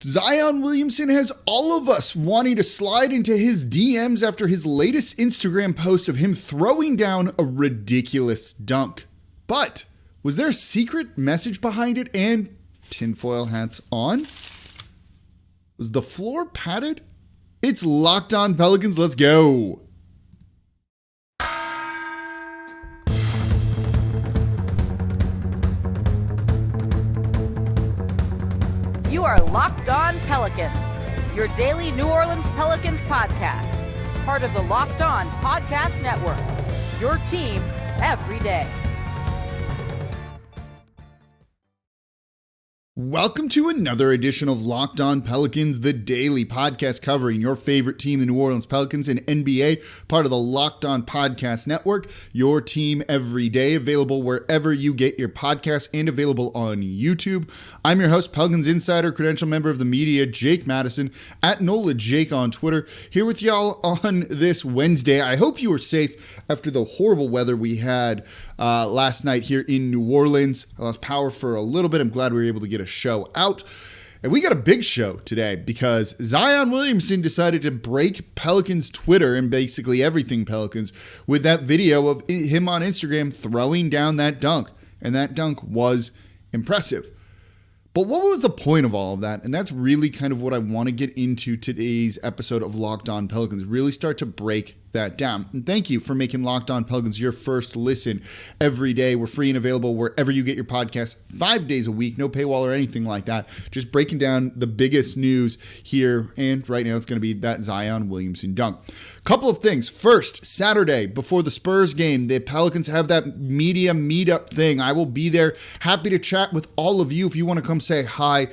Zion Williamson has all of us wanting to slide into his DMs after his latest Instagram post of him throwing down a ridiculous dunk. But was there a secret message behind it and tinfoil hats on? Was the floor padded? It's Locked On Pelicans. Let's go. You are Locked On Pelicans, your daily New Orleans Pelicans podcast, part of the Locked On Podcast Network, your team every day. Welcome to another edition of Locked On Pelicans, the daily podcast covering your favorite team, the New Orleans Pelicans and NBA, part of the Locked On Podcast Network, your team every day, available wherever you get your podcasts and available on YouTube. I'm your host, Pelicans Insider, credential member of the media, Jake Madison, at NOLA Jake on Twitter, here with y'all on this Wednesday. I hope you were safe after the horrible weather we had last night here in New Orleans. I lost power for a little bit. I'm glad we were able to get a show out. And we got a big show today because Zion Williamson decided to break Pelicans Twitter and basically everything Pelicans with that video of him on Instagram throwing down that dunk. And that dunk was impressive. But what was the point of all of that? And that's really kind of what I want to get into today's episode of Locked On Pelicans, really start to break that down. And thank you for making Locked On Pelicans your first listen every day. We're free and available wherever you get your podcasts 5 days a week, no paywall or anything like that. Just breaking down the biggest news here. And right now it's going to be that Zion Williamson dunk. Couple of things. First, Saturday before the Spurs game, the Pelicans have that media meetup thing. I will be there. Happy to chat with all of you if you want to come say hi,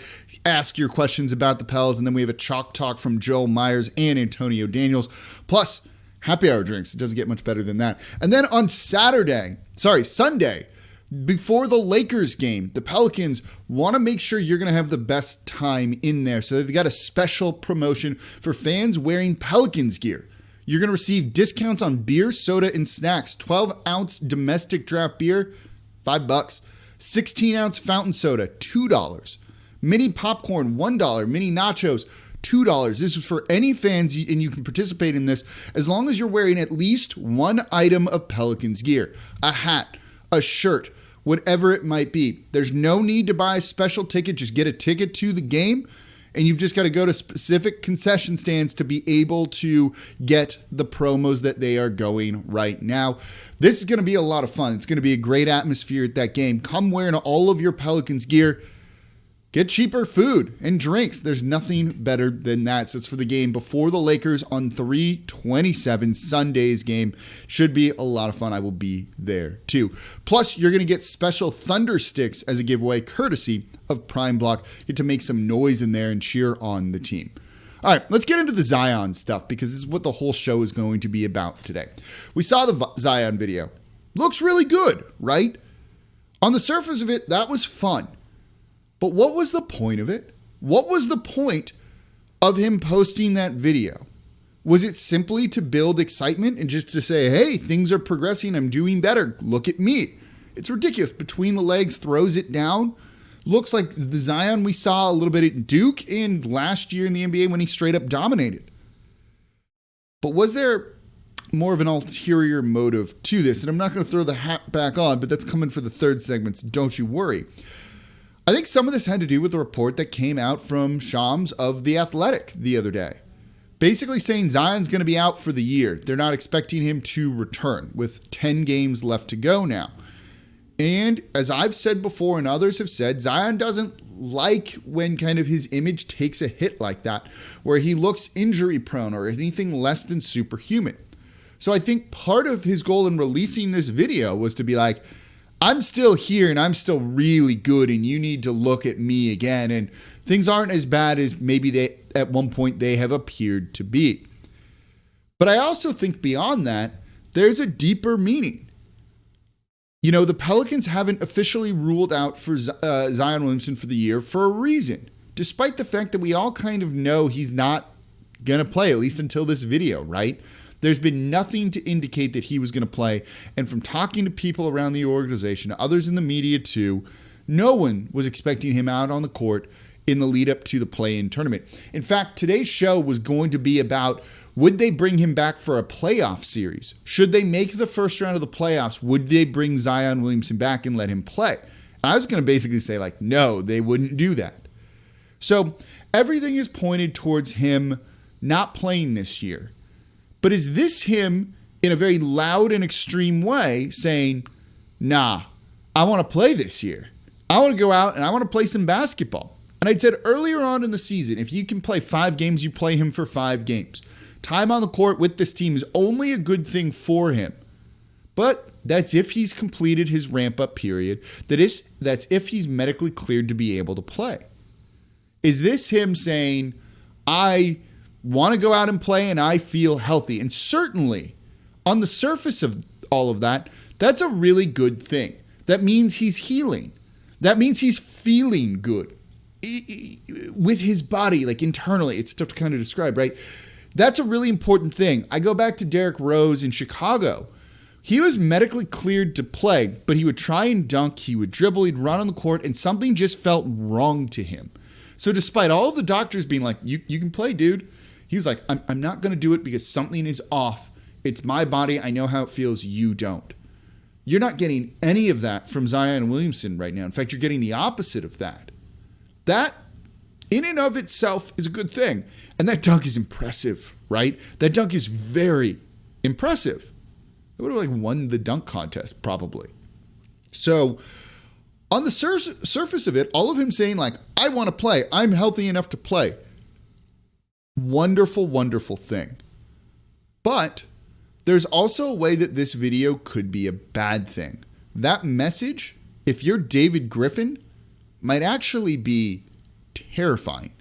ask your questions about the Pels, and then we have a chalk talk from Joe Myers and Antonio Daniels. Plus, happy hour drinks. It doesn't get much better than that. And then on Sunday, before the Lakers game, the Pelicans want to make sure you're going to have the best time in there. So they've got a special promotion for fans wearing Pelicans gear. You're going to receive discounts on beer, soda, and snacks. 12-ounce domestic draft beer, $5. 16-ounce fountain soda, $2. Mini popcorn, $1. Mini nachos, $2. This is for any fans, and you can participate in this as long as you're wearing at least one item of Pelicans gear. A hat, a shirt, whatever it might be. There's no need to buy a special ticket. Just get a ticket to the game, and you've just got to go to specific concession stands to be able to get the promos that they are going right now. This is going to be a lot of fun. It's going to be a great atmosphere at that game. Come wearing all of your Pelicans gear. Get cheaper food and drinks. There's nothing better than that. So it's for the game before the Lakers on 3/27, Sunday's game. Should be a lot of fun. I will be there too. Plus, you're going to get special Thunder Sticks as a giveaway, courtesy of Prime Block. Get to make some noise in there and cheer on the team. All right, let's get into the Zion stuff because this is what the whole show is going to be about today. We saw the Zion video. Looks really good, right? On the surface of it, that was fun. But what was the point of it? What was the point of him posting that video? Was it simply to build excitement and just to say, hey, things are progressing, I'm doing better, look at me? It's ridiculous. Between the legs, throws it down. Looks like the Zion we saw a little bit at Duke and last year in the NBA when he straight up dominated. But was there more of an ulterior motive to this? And I'm not going to throw the hat back on, but that's coming for the third segment, so don't you worry. I think some of this had to do with the report that came out from Shams of The Athletic the other day. Basically saying Zion's going to be out for the year. They're not expecting him to return with 10 games left to go now. And as I've said before and others have said, Zion doesn't like when kind of his image takes a hit like that, where he looks injury prone or anything less than superhuman. So I think part of his goal in releasing this video was to be like, I'm still here and I'm still really good and you need to look at me again. And things aren't as bad as maybe they at one point they have appeared to be. But I also think beyond that, there's a deeper meaning. You know, the Pelicans haven't officially ruled out for Zion Williamson for the year for a reason, despite the fact that we all kind of know he's not going to play, at least until this video, right? There's been nothing to indicate that he was going to play. And from talking to people around the organization, others in the media too, no one was expecting him out on the court in the lead up to the play-in tournament. In fact, today's show was going to be about, would they bring him back for a playoff series? Should they make the first round of the playoffs? Would they bring Zion Williamson back and let him play? And I was going to basically say, like, no, they wouldn't do that. So everything is pointed towards him not playing this year. But is this him in a very loud and extreme way saying, nah, I want to play this year. I want to go out and I want to play some basketball. And I'd said earlier on in the season, if you can play 5 games, you play him for 5 games. Time on the court with this team is only a good thing for him. But that's if he's completed his ramp-up period. That's if he's medically cleared to be able to play. Is this him saying, I want to go out and play and I feel healthy? And certainly, on the surface of all of that, that's a really good thing. That means he's healing. That means he's feeling good with his body, like internally. It's tough to kind of describe, right? That's a really important thing. I go back to Derrick Rose in Chicago. He was medically cleared to play, but he would try and dunk, he would dribble, he'd run on the court, and something just felt wrong to him. So despite all of the doctors being like, you can play, dude, he was like, I'm not going to do it because something is off. It's my body. I know how it feels. You don't. You're not getting any of that from Zion Williamson right now. In fact, you're getting the opposite of that. That, in and of itself, is a good thing. And that dunk is impressive, right? That dunk is very impressive. It would have won the dunk contest, probably. So, on the surface of it, all of him saying, like, I want to play. I'm healthy enough to play. Wonderful, wonderful thing. But there's also a way that this video could be a bad thing. That message, if you're David Griffin, might actually be terrifying.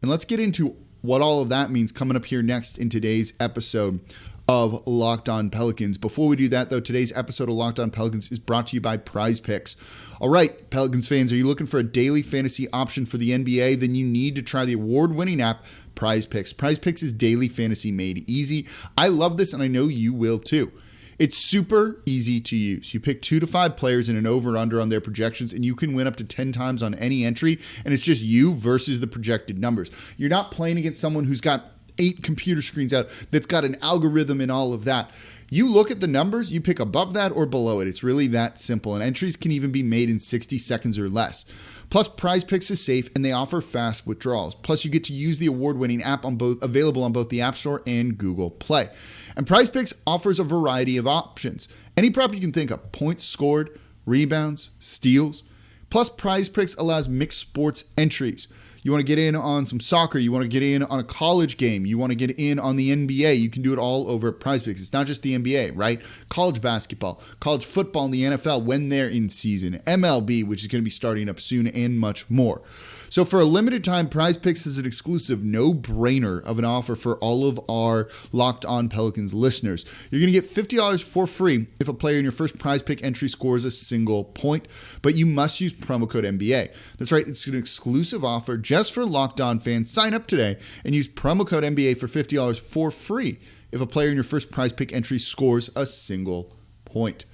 And let's get into what all of that means coming up here next in today's episode of Locked On Pelicans. Before we do that, though, today's episode of Locked On Pelicans is brought to you by PrizePicks. All right, Pelicans fans, are you looking for a daily fantasy option for the NBA? Then you need to try the award-winning app, PrizePicks. PrizePicks is daily fantasy made easy. I love this, and I know you will too. It's super easy to use. You pick 2 to 5 players in an over-under on their projections, and you can win up to 10 times on any entry, and it's just you versus the projected numbers. You're not playing against someone who's got 8 computer screens out that's got an algorithm and all of that. You look at the numbers, you pick above that or below it. It's really that simple, and entries can even be made in 60 seconds or less. Plus, PrizePicks is safe, and they offer fast withdrawals. Plus, you get to use the award-winning app available on both the App Store and Google Play. And PrizePicks offers a variety of options. Any prop you can think of: points scored, rebounds, steals. Plus, PrizePicks allows mixed sports entries. You want to get in on some soccer, you want to get in on a college game, you want to get in on the NBA, you can do it all over at PrizePicks. It's not just the NBA, right? College basketball, college football, and the NFL when they're in season, MLB, which is going to be starting up soon, and much more. So for a limited time, PrizePicks is an exclusive no-brainer of an offer for all of our Locked On Pelicans listeners. You're going to get $50 for free if a player in your first PrizePick entry scores a single point, but you must use promo code NBA. That's right, it's an exclusive offer just for Locked On fans. Sign up today and use promo code NBA for $50 for free if a player in your first PrizePick entry scores a single point.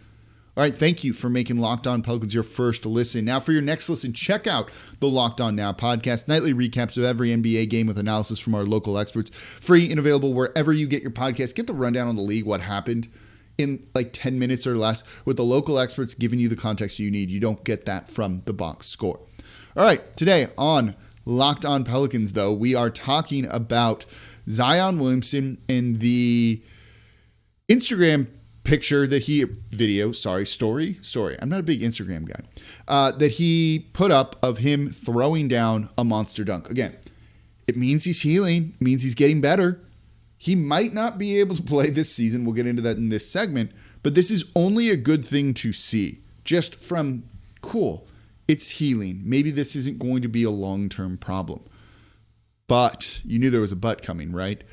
All right, thank you for making Locked On Pelicans your first listen. Now for your next listen, check out the Locked On Now podcast, nightly recaps of every NBA game with analysis from our local experts, free and available wherever you get your podcast. Get the rundown on the league, what happened in like 10 minutes or less, with the local experts giving you the context you need. You don't get that from the box score. All right, today on Locked On Pelicans, though, we are talking about Zion Williamson and the Instagram story. I'm not a big Instagram guy. That he put up of him throwing down a monster dunk. Again, it means he's healing, it means he's getting better. He might not be able to play this season. We'll get into that in this segment, but this is only a good thing to see. Just from, cool, it's healing. Maybe this isn't going to be a long-term problem. But you knew there was a but coming, right?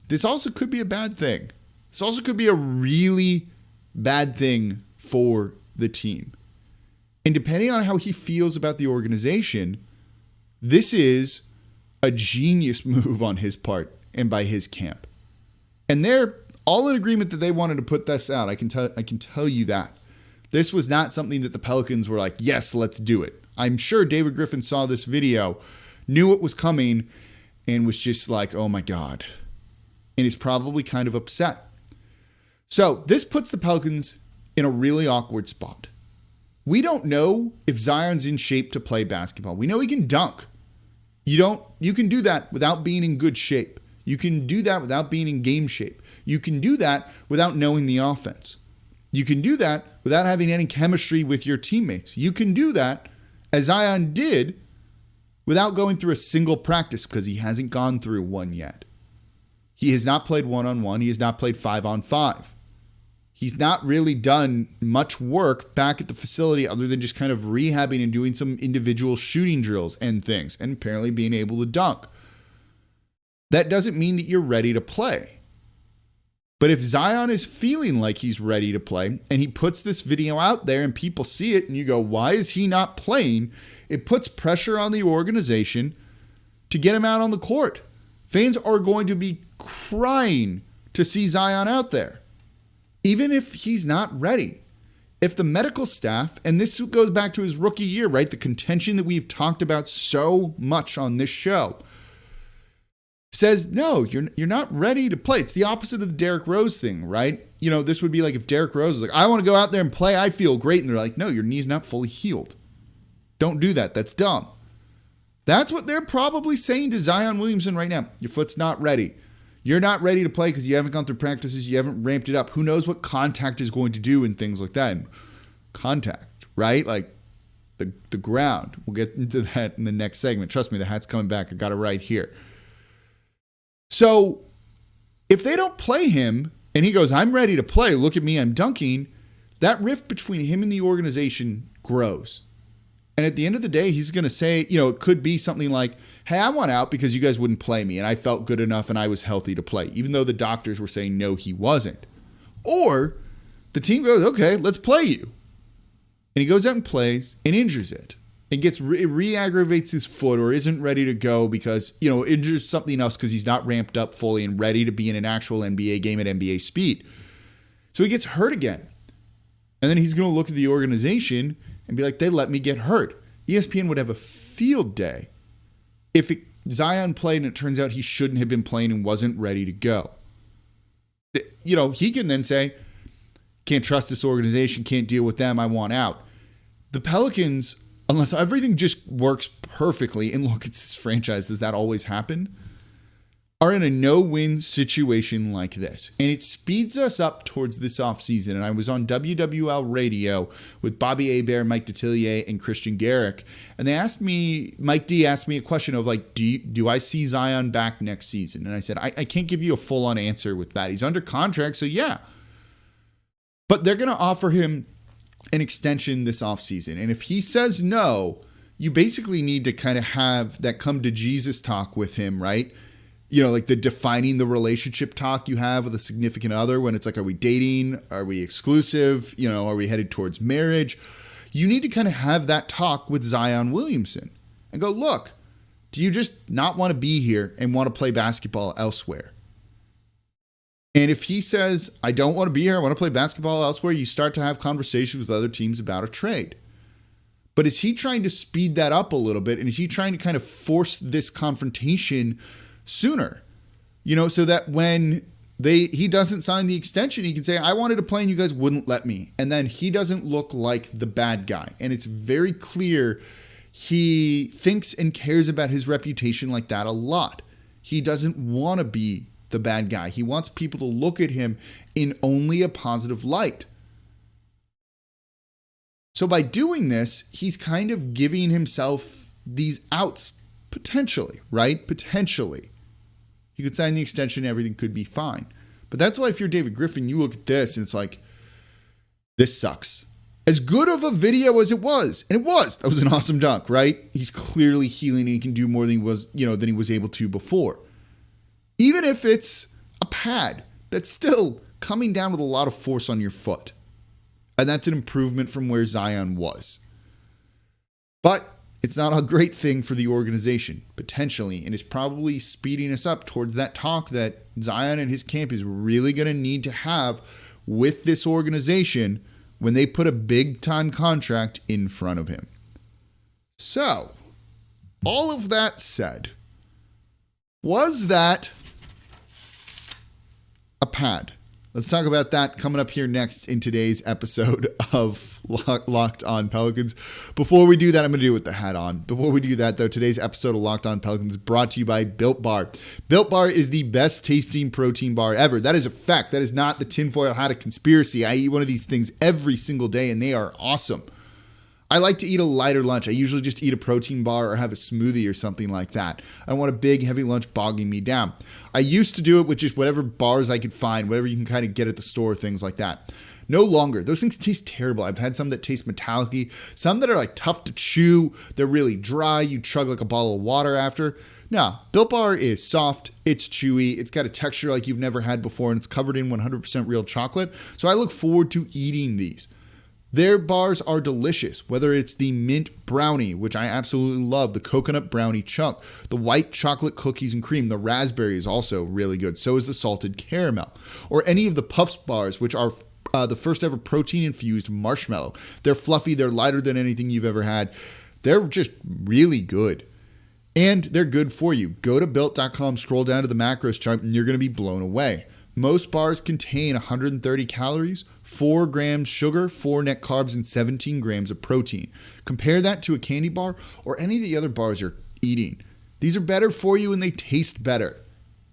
This also could be a bad thing. This also could be a really bad thing for the team. And depending on how he feels about the organization, this is a genius move on his part and by his camp. And they're all in agreement that they wanted to put this out. I can tell you that. This was not something that the Pelicans were like, yes, let's do it. I'm sure David Griffin saw this video, knew it was coming and was just like, oh my God. And is probably kind of upset. So this puts the Pelicans in a really awkward spot. We don't know if Zion's in shape to play basketball. We know he can dunk. You can do that without being in good shape. You can do that without being in game shape. You can do that without knowing the offense. You can do that without having any chemistry with your teammates. You can do that, as Zion did, without going through a single practice because he hasn't gone through one yet. He has not played one-on-one. He has not played 5-on-5. He's not really done much work back at the facility other than just kind of rehabbing and doing some individual shooting drills and things, and apparently being able to dunk. That doesn't mean that you're ready to play. But if Zion is feeling like he's ready to play and he puts this video out there and people see it and you go, why is he not playing? It puts pressure on the organization to get him out on the court. Fans are going to be crying to see Zion out there, even if he's not ready. If the medical staff, and this goes back to his rookie year, right? The contention that we've talked about so much on this show, says, no, you're not ready to play. It's the opposite of the Derrick Rose thing, right? You know, this would be like if Derrick Rose was like, I want to go out there and play. I feel great. And they're like, no, your knee's not fully healed. Don't do that. That's dumb. That's what they're probably saying to Zion Williamson right now. Your foot's not ready. You're not ready to play because you haven't gone through practices. You haven't ramped it up. Who knows what contact is going to do and things like that. And contact, right? Like the ground. We'll get into that in the next segment. Trust me, the hat's coming back. I got it right here. So if they don't play him and he goes, I'm ready to play, look at me, I'm dunking, that rift between him and the organization grows. And at the end of the day, he's going to say, you know, it could be something like, hey, I want out because you guys wouldn't play me and I felt good enough and I was healthy to play, even though the doctors were saying, no, he wasn't. Or the team goes, okay, let's play you. And he goes out and plays and injures it. And gets re-aggravates his foot or isn't ready to go because, you know, injures something else because he's not ramped up fully and ready to be in an actual NBA game at NBA speed. So he gets hurt again. And then he's going to look at the organization and be like, they let me get hurt. ESPN would have a field day if Zion played and it turns out he shouldn't have been playing and wasn't ready to go. You know, he can then say, can't trust this organization, can't deal with them, I want out. The Pelicans, unless everything just works perfectly, and look, it's this franchise, does that always happen? Are in a no-win situation like this. And it speeds us up towards this offseason. And I was on WWL radio with Bobby Hebert, Mike Detillier, and Christian Garrick. And they asked me, Mike D asked me a question of like, do I see Zion back next season? And I said, I can't give you a full-on answer with that. He's under contract, so yeah. But they're going to offer him an extension this offseason. And if he says no, you basically need to kind of have that come to Jesus talk with him, right? You know, like the defining the relationship talk you have with a significant other when it's like, are we dating? Are we exclusive? You know, are we headed towards marriage? You need to kind of have that talk with Zion Williamson and go, look, do you just not want to be here and want to play basketball elsewhere? And if he says, I don't want to be here, I want to play basketball elsewhere, you start to have conversations with other teams about a trade. But is he trying to speed that up a little bit? And is he trying to kind of force this confrontation sooner? You know, so that when he doesn't sign the extension, he can say, I wanted to play and you guys wouldn't let me. And then he doesn't look like the bad guy. And it's very clear he thinks and cares about his reputation like that a lot. He doesn't want to be the bad guy. He wants people to look at him in only a positive light. So by doing this, he's kind of giving himself these outs potentially, right? Potentially. He could sign the extension, everything could be fine. But that's why if you're David Griffin, you look at this and it's like, this sucks. As good of a video as it was, and it was, that was an awesome dunk, right? He's clearly healing and he can do more than he was able to before. Even if it's a pad, that's still coming down with a lot of force on your foot. And that's an improvement from where Zion was. But it's not a great thing for the organization, potentially, and is probably speeding us up towards that talk that Zion and his camp is really going to need to have with this organization when they put a big-time contract in front of him. So, all of that said, was that a pad? Let's talk about that coming up here next in today's episode of Locked On Pelicans. Before we do that, I'm going to do it with the hat on. Before we do that, though, today's episode of Locked On Pelicans is brought to you by Built Bar. Built Bar is the best tasting protein bar ever. That is a fact. That is not the tinfoil hat of conspiracy. I eat one of these things every single day, and they are awesome. I like to eat a lighter lunch. I usually just eat a protein bar or have a smoothie or something like that. I don't want a big, heavy lunch bogging me down. I used to do it with just whatever bars I could find, whatever you can kind of get at the store, things like that. No longer. Those things taste terrible. I've had some that taste metallic-y, some that are like tough to chew. They're really dry. You chug like a bottle of water after. No, Built Bar is soft. It's chewy. It's got a texture like you've never had before, and it's covered in 100% real chocolate. So I look forward to eating these. Their bars are delicious, whether it's the mint brownie, which I absolutely love, the coconut brownie chunk, the white chocolate cookies and cream, the raspberry is also really good, so is the salted caramel, or any of the Puffs bars, which are the first ever protein-infused marshmallow. They're fluffy, they're lighter than anything you've ever had. They're just really good, and they're good for you. Go to Built.com, scroll down to the macros chart, and you're going to be blown away. Most bars contain 130 calories, 4 grams sugar, 4 net carbs, and 17 grams of protein. Compare that to a candy bar or any of the other bars you're eating. These are better for you and they taste better.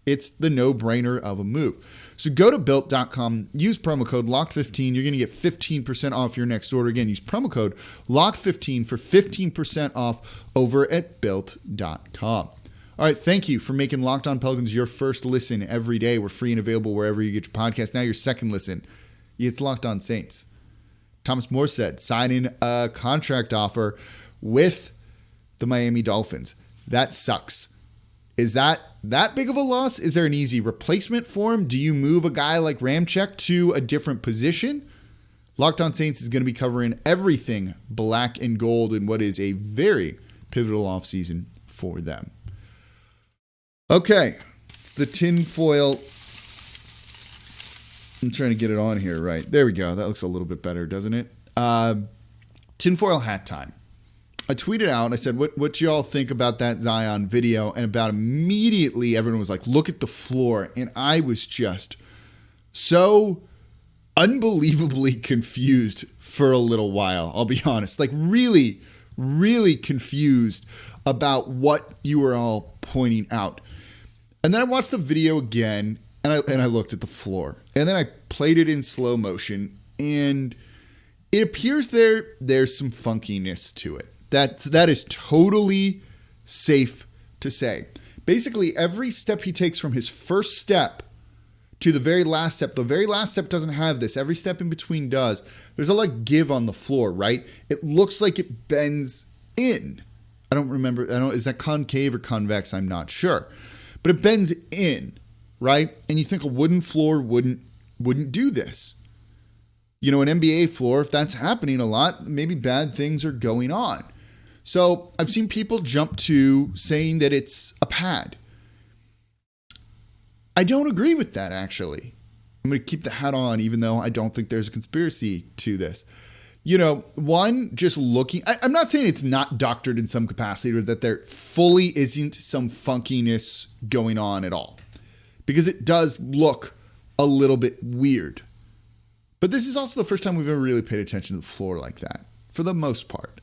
It's the no-brainer of a move. So go to Built.com, use promo code LOCKED15. You're going to get 15% off your next order. Again, use promo code LOCKED15 for 15% off over at Built.com. All right, thank you for making Locked On Pelicans your first listen every day. We're free and available wherever you get your podcast. Now your second listen, it's Locked On Saints. Thomas More said, sign in a contract offer with the Miami Dolphins. That sucks. Is that big of a loss? Is there an easy replacement for him? Do you move a guy like Ramczyk to a different position? Locked On Saints is going to be covering everything black and gold in what is a very pivotal offseason for them. Okay, it's the tinfoil. I'm trying to get it on here right. There we go. That looks a little bit better, doesn't it? Tinfoil hat time. I tweeted out and I said, what y'all think about that Zion video? And about immediately, everyone was like, look at the floor. And I was just so unbelievably confused for a little while, I'll be honest. Like really, really confused about what you were all pointing out. And then I watched the video again, and I looked at the floor. And then I played it in slow motion, and it appears there's some funkiness to it. That is totally safe to say. Basically, every step he takes from his first step to the very last step doesn't have this. Every step in between does. There's a like give on the floor, right? It looks like it bends in. I don't remember. Is that concave or convex? I'm not sure. But it bends in, right? And you think a wooden floor wouldn't do this. You know, an NBA floor, if that's happening a lot, maybe bad things are going on. So I've seen people jump to saying that it's a pad. I don't agree with that, actually. I'm going to keep the hat on, even though I don't think there's a conspiracy to this. You know, one, just looking, I'm not saying it's not doctored in some capacity or that there fully isn't some funkiness going on at all, because it does look a little bit weird. But this is also the first time we've ever really paid attention to the floor like that, for the most part.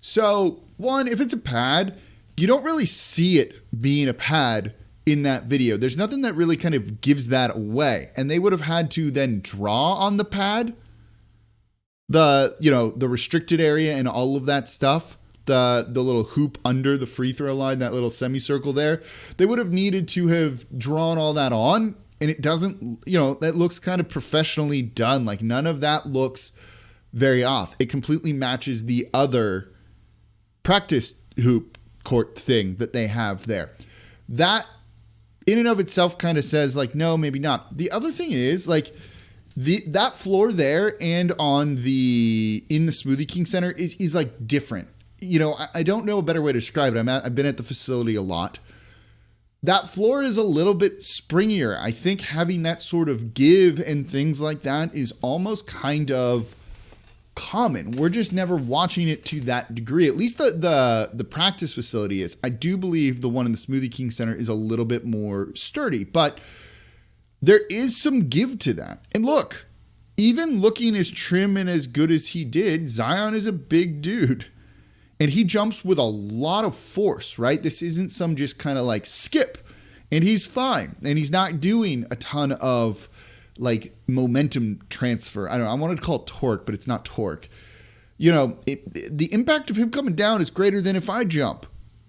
So, one, if it's a pad, you don't really see it being a pad in that video. There's nothing that really kind of gives that away. And they would have had to then draw on the pad, the restricted area and all of that stuff, the little hoop under the free throw line, that little semicircle there. They would have needed to have drawn all that on, and it doesn't, that looks kind of professionally done. Like none of that looks very off. It completely matches the other practice hoop court thing that they have there. That in and of itself kind of says like, no, maybe not. The other thing is like that floor there and in the Smoothie King Center is like different. I don't know a better way to describe it. I've been at the facility a lot. That floor is a little bit springier. I think having that sort of give and things like that is almost kind of common. We're just never watching it to that degree. At least the practice facility is. I do believe the one in the Smoothie King Center is a little bit more sturdy, but there is some give to that. And look, even looking as trim and as good as he did, Zion is a big dude. And he jumps with a lot of force, right? This isn't some just kind of like skip. And he's fine. And he's not doing a ton of like momentum transfer. I don't know. I wanted to call it torque, but it's not torque. You know, the impact of him coming down is greater than if I jump.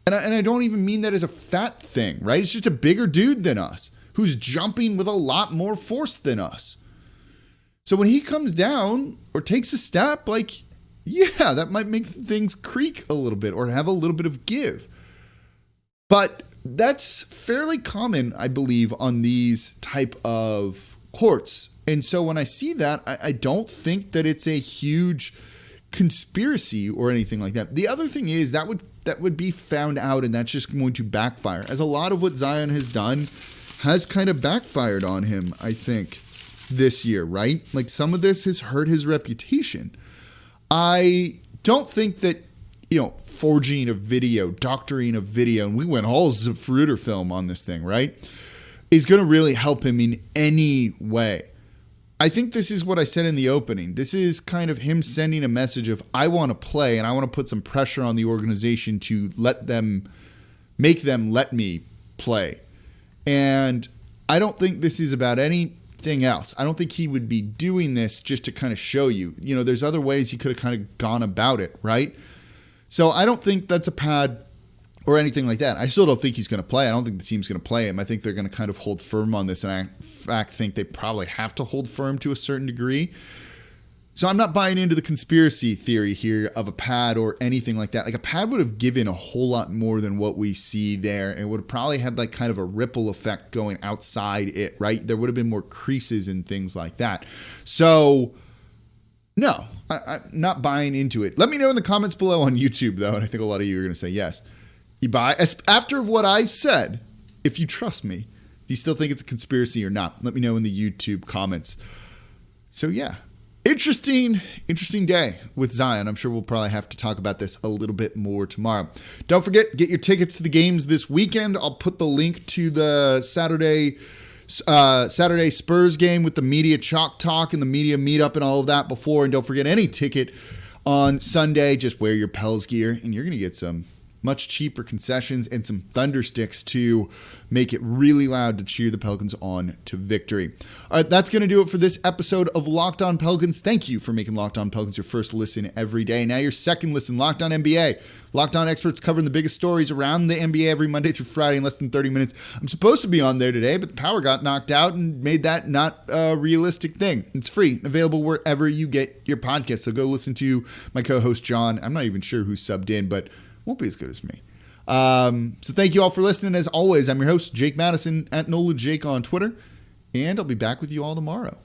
And I don't even mean that as a fat thing, right? It's just a bigger dude than us who's jumping with a lot more force than us. So when he comes down or takes a step, like, yeah, that might make things creak a little bit or have a little bit of give. But that's fairly common, I believe, on these type of courts. And so when I see that, I don't think that it's a huge conspiracy or anything like that. The other thing is that would be found out, and that's just going to backfire, as a lot of what Zion has done has kind of backfired on him, I think, this year, right? Like some of this has hurt his reputation. I don't think that, forging a video, doctoring a video, and we went all Zapruder film on this thing, right, is going to really help him in any way. I think this is what I said in the opening. This is kind of him sending a message of, I want to play and I want to put some pressure on the organization to make them let me play. And I don't think this is about anything else. I don't think he would be doing this just to kind of show you. There's other ways he could have kind of gone about it, right? So I don't think that's a pad or anything like that. I still don't think he's going to play. I don't think the team's going to play him. I think they're going to kind of hold firm on this. And I, in fact, think they probably have to hold firm to a certain degree. So I'm not buying into the conspiracy theory here of a pad or anything like that. Like a pad would have given a whole lot more than what we see there. And would have probably had like kind of a ripple effect going outside it, right? There would have been more creases and things like that. So no, I'm not buying into it. Let me know in the comments below on YouTube, though. And I think a lot of you are going to say yes. You buy, after what I've said, if you trust me, do you still think it's a conspiracy or not? Let me know in the YouTube comments. So yeah, interesting day with Zion. I'm sure we'll probably have to talk about this a little bit more tomorrow. Don't forget, get your tickets to the games this weekend. I'll put the link to the Saturday Spurs game with the media chalk talk and the media meetup and all of that before. And don't forget, any ticket on Sunday, just wear your Pels gear and you're going to get some much cheaper concessions and some thunder sticks to make it really loud to cheer the Pelicans on to victory. All right, that's going to do it for this episode of Locked On Pelicans. Thank you for making Locked On Pelicans your first listen every day. Now your second listen, Locked On NBA. Locked On experts covering the biggest stories around the NBA every Monday through Friday in less than 30 minutes. I'm supposed to be on there today, but the power got knocked out and made that not a realistic thing. It's free, available wherever you get your podcast. So go listen to my co-host, John. I'm not even sure who subbed in, but won't be as good as me. So thank you all for listening. As always, I'm your host, Jake Madison, at NolaJake on Twitter, and I'll be back with you all tomorrow.